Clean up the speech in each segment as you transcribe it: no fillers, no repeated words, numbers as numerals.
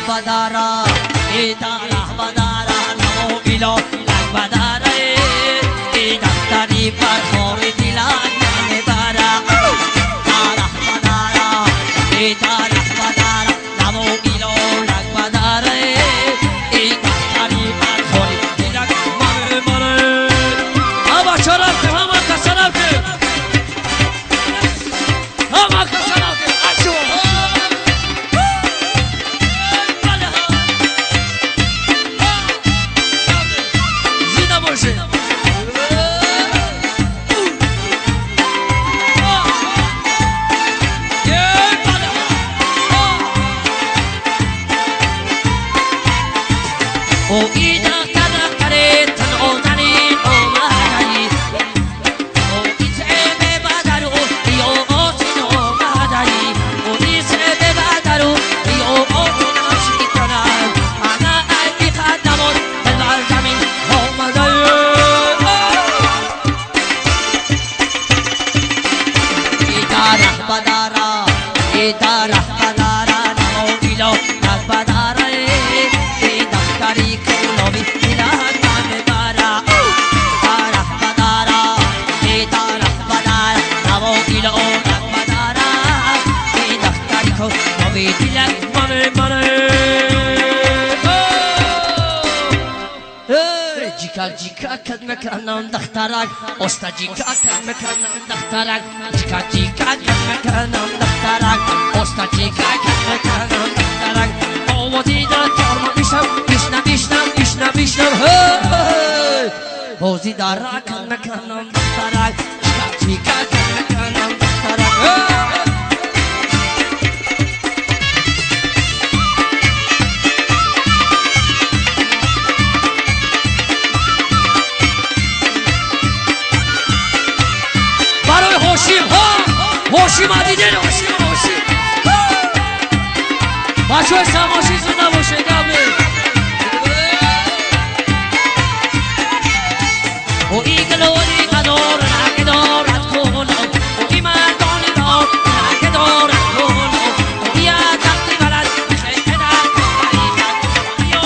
بدارا ایدا بدارا نمو ایلو بدارا ایدا داری پر خور دیلان نمیبارا دارا بدارا ایدا بدارا نمو ایلو بدارا ایدا داری پر خور دیلان نمیبارا اما شرف همه کسرف همه کسرف اشو او ایدا کدا کره تن آدنی آمدی او ایچه ببادرو یو آتین آمدی او ایچه ببادرو یو آتین آشی کنم انا ای خدمون بلبر زمین آمدی ایدا رح بدارا ایدا رح بدارا نمو ایلو رح بدارا داری کلوبی دیلان نمیبارا داره بدارا داره بدارا نمو ایلو بدارا داری کلوبی دیلان نمیبارا جیکا جیکا کد میکنم دخترک استا جیکا کد میکنم دخترک جیکا جیکا کد میکنم دخترک استا جیکا کد میکنم دخترک آوازی دارم میشم بیشنم بازی دارا کن میکنم دخترک چیکا کن میکنم دخترک برای هاشیم هاشیم عدیدین هاشیم بچه های سماشی زنده باشه گمه و ایگلوری قدار نگه دارد کنم و ای مردان دار نگه دارد کنم و بیا دقی بلد خیلی در کنم بیا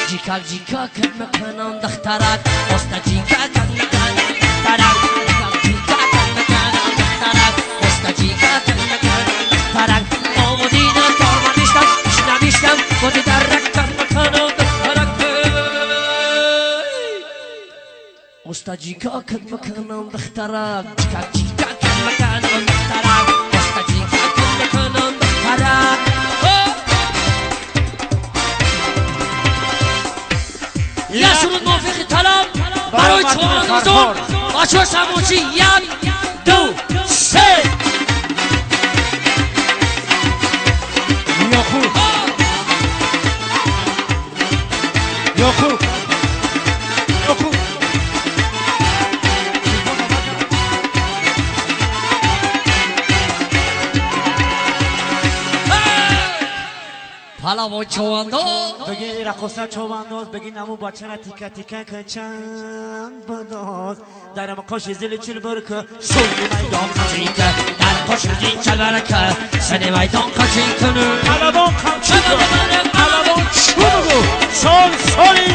جیکا جیکا کن مکنم دخترک استا جیکا کن مکنم دخترک جیکا کن مکنم دخترک استا جیکا کن مکنم دخترک آمودی ندار من نیشتم بودی در رکتر مکنم دخترک استا جیکا کن مکنم دخترک جیکا کن مکنم دخترک استا جیکا کن مکنم دخترک یه سرود موفقی طلب برای چوانازون بچه سموچی یک دو سه یاکو پلاو چوانداز بگی رقصه چوانداز بگی نمو بچه را تیکه تیکه که چند بداز در مکاش زیل چل برکه سوی میدان کچیکه در خوش زین چل برکه سنی میدان کچیکنه علوان کمچیکه علوان چونگو سالی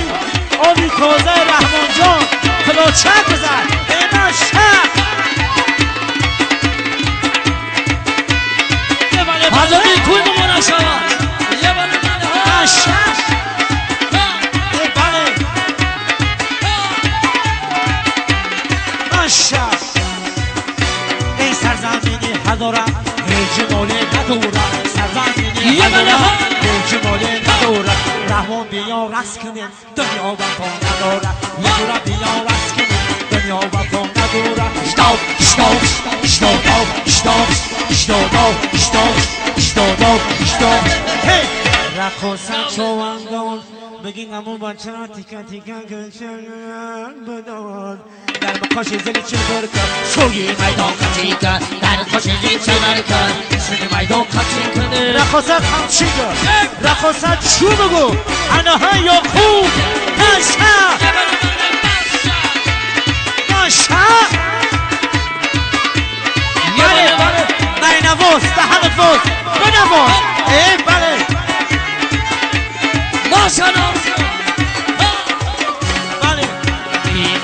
آبی تازه رحمان جان کلاچه بزن اینا شک حضاری توی بمونه شما این سرزمینی هدارم جماله ندارم سرزمینی هدارم جماله ندارم رحمان بیا رس کنیم دنیا وفا ندارم یه دورم بیا رس کنیم دنیا وفا ندارم اشتاق رقصن چوانداز بگین همون بچه را تیکن تیکن گلچن بداد در مکاش زلی چه برکن سوی میدان کچیکه در خوش زین چل برکه سنی میدان کچیکنه رقصن خمچیگه رقصن چو بگو انها یا خوب نشه نشه بله ماشاءالله بله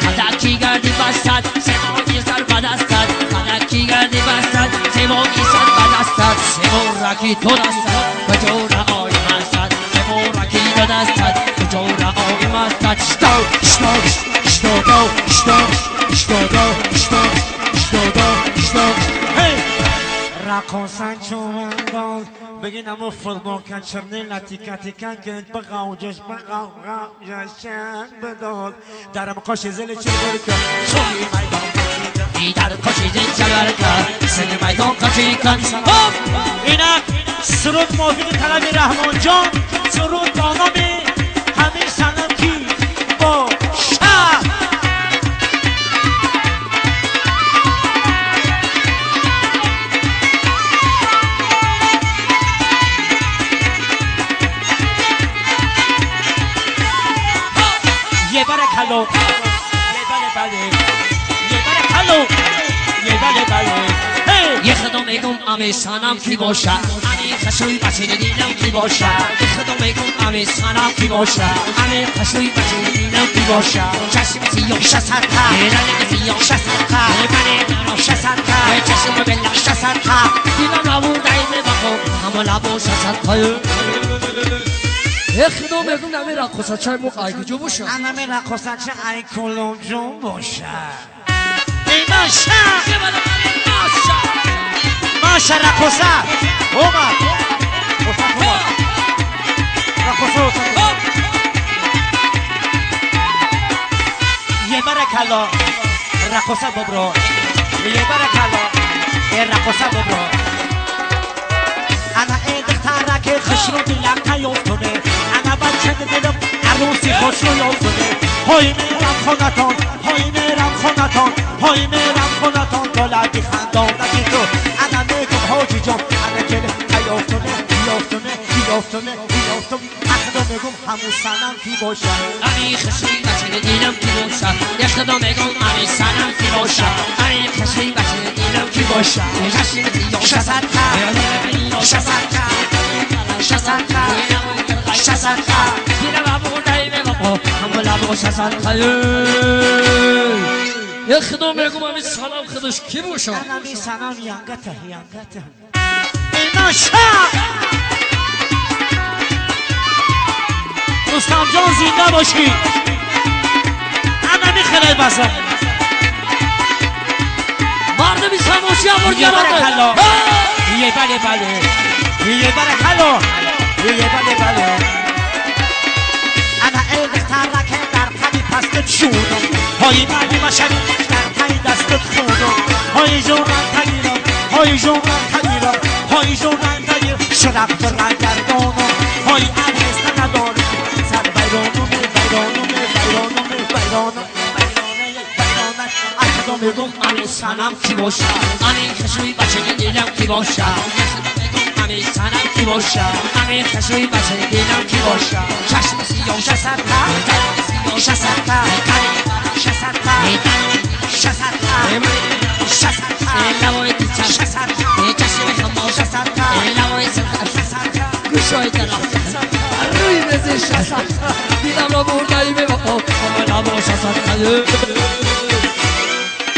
خدکی گردی بستد سمانی سر بدستد خدکی گردی بستد سمانی سر بدستد سمورکی تو دستد کجور آی مستد سمورکی تو دستد کجور آی مستد رقصن چومندان بگین امو فوتبال کن چرنی لطیکه تیکن کن بغاوجش شن بداد درم قاش زل چرگر کن سوی میدان دیدر کشی زن چلور کن سن میدان کشی کن اینک سرود موفید طلب رحمان جان سرود دانامی همین سنم کی با شب یه بره کلو یه بره کلو یه بله یه خدا میگم امی سنم کی باشه امی خشوی بچه دیدم کی باشه یه خدا میگم امی سنم کی باشه امی خشوی بچه دیدم کی باشه چشم سیاه شسرتا رنگ سیاه شسرتا من شسرتا چشم بلا شسرتا دیدم نبود دایمه بخو همه لبو شسرتا یه خدا میگم نمی رقصه چای موقعی که جو باشه نمی رقصه چای کلوم جون باشه ماشا ماشا رقصه اومد رقصه یه برکلا رقصه ببرو یه برکلا رقصه ببرو انا این دختره که خشرو دلم نیفتونه انا بچه دلم عروسی خوش رو یفتونه های میرم خونتان های میرم خونتان های میرم خونتان دولتی خندانتی تو انا میگم حاجی جان انا که یفتونه یفتونه اخدا میگم همون سنم کی باشه امی خشوی بچه دیدم کی باشه یه خدا میگم امی سنم کی باشه امی خشوی بچه دیدم کی باشه شسرتا دیدم ابو دایمه بابا همه لبو شسرتا یه خدا میگم امی سنم خودش کی باشه امی سنم ینگته اینا شا رستم جان زنده باشی انا میخره بسا مرد بی سماشی هم یه برکلا یه برکلا انا الگه که در پنی پستت شونم های مردی مشری در پنی دستت خونم های جونم تگیرم شرف برگردانم های عریست ندارم سر بیرانم اکدا میگم امی سنم کی باشه امی خشوی بچه دیدم کی باشه امی سنم کی باشه امی خشوی بچه دیدم کی باشه چشم سیاه شسرتا لبای تیچم چشم خمال لبای سرخط گوشای طرف روی بزه شسرتا دیدم را بردایی به بابا همه لبا شسرتا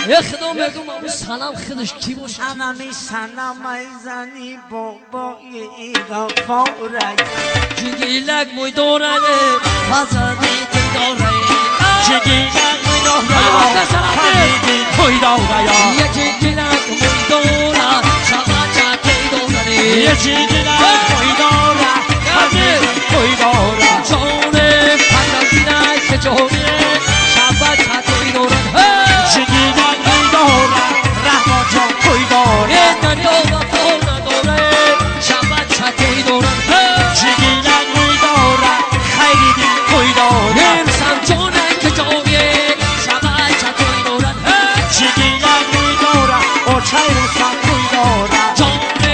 یه خدا میگم امی سنم خودش کی باشه امی سنم ایزنی بابای ایگا فورای جگیلک موی دورنه فضانی تی داره جگیلک موی دورای فضانی توی دورای جگیلک موی دورا شما چا تی داره جگیلک موی دورا فضانی توی دورا جونه پنگینا که جونه شما چا تی داره جگیلک موی دورا رحمان جان توی دورا دنیا با تو نداره شما چا تی داره جگیلک موی دورا خیلی دل توی دورا انسان جونه که جونه شما چا تی داره جگیلک موی دورا او چای رسان توی دورا جونه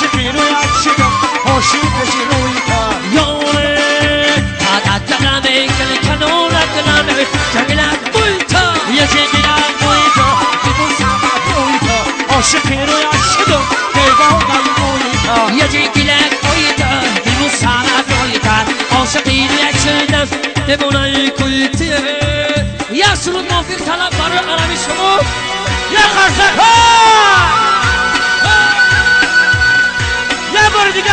عاشقی رویت شدم خوشی بشی روی تو یاره عدد دلمه گل کنونت دلمه جنگلت بوی تو یه جنگلت بوی تو ببوسم بوی تو عاشقی رویت شدم دیوانه بوی تو یه جنگلت بوی تو ببوسم بوی تو عاشقی رویت شدم دیوانه بوی تو یک سرود موفق طلب برای عربی شما یه خرسک یه بار دیگه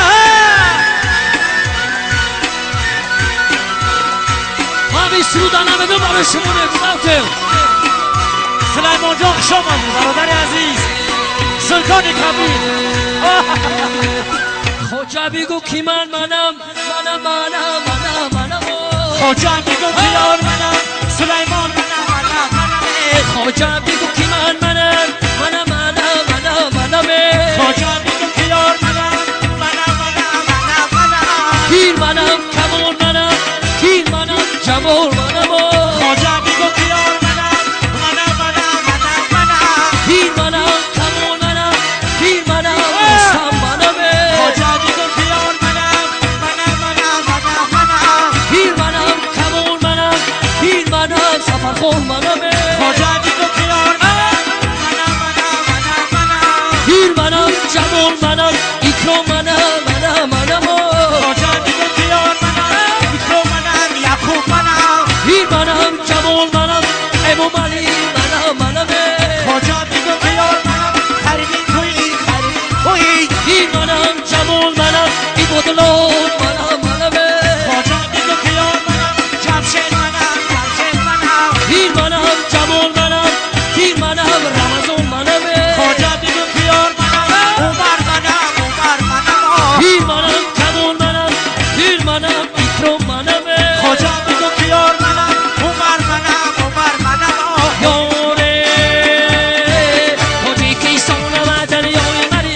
همین سرود نمیدون برای شما نفساتم سلیمان جان شما برادر عزیز سلطان کبیر خوجا بگو کی منم خوجا میگو بیار منم سلیمان منم خوجا بگو کی منم خوجا میگو بیار منم پیر منم کمال منم پیر منم جمال منم خوجا میگو بیار منم پیر منم کمال منم پیر منم رستم منم خوجا میگو بیار منم پیر منم کمال منم پیر منم سفرخور منم خوجا میگو بیار پیر منم جمال منم اکرام منم خوجا میگو بیار منم میکرو منم یعقوب منم پیر منم جمال منم امام علی منم خوجا میگو بیار منم خریدی توی پیر منم جمال منم ایبادلال منم خوجا میگو بیار منم جمشید منم پیر منم جمال منم پیر منم رمضان منم خوجا میگو بیار منم عمر منم پیر منم جمال منم پیر منم اکرام منم خوجا میگو بیار منم عمر منم یاره تاجیکستان و دریای منی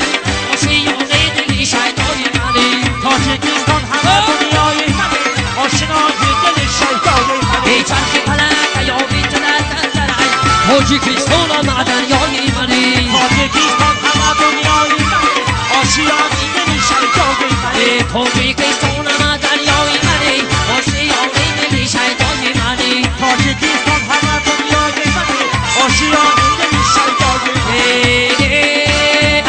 آشیانه دلی شیطان منی تاجیکستان همه دنیای منه آشنای دل شیطان منه ای چرخ فلک یا بیتلت درعی تاجیکستان و دریای منی تاجیکستان همه دنیای منه آشیانه دل شیطان منه تاجیکستان و دریای منی آشیانه دلی شیطان منی تاجیکستان همه دنیای منه آشیانه دل شیطان منه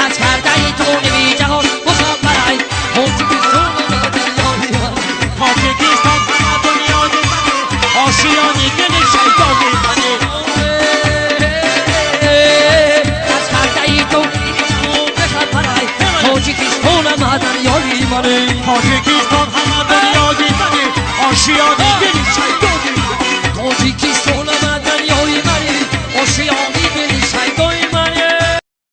از کرده تو نمی جهان مسافرای تاجیکستان و دریای منی تاجیکستان همه دنیای منه آشیانه دل شیطان منه از کرده تو مسافرای تاجیکستان و دریای منی تاجیکستان همه دنیای منه آشیانه دل شیطان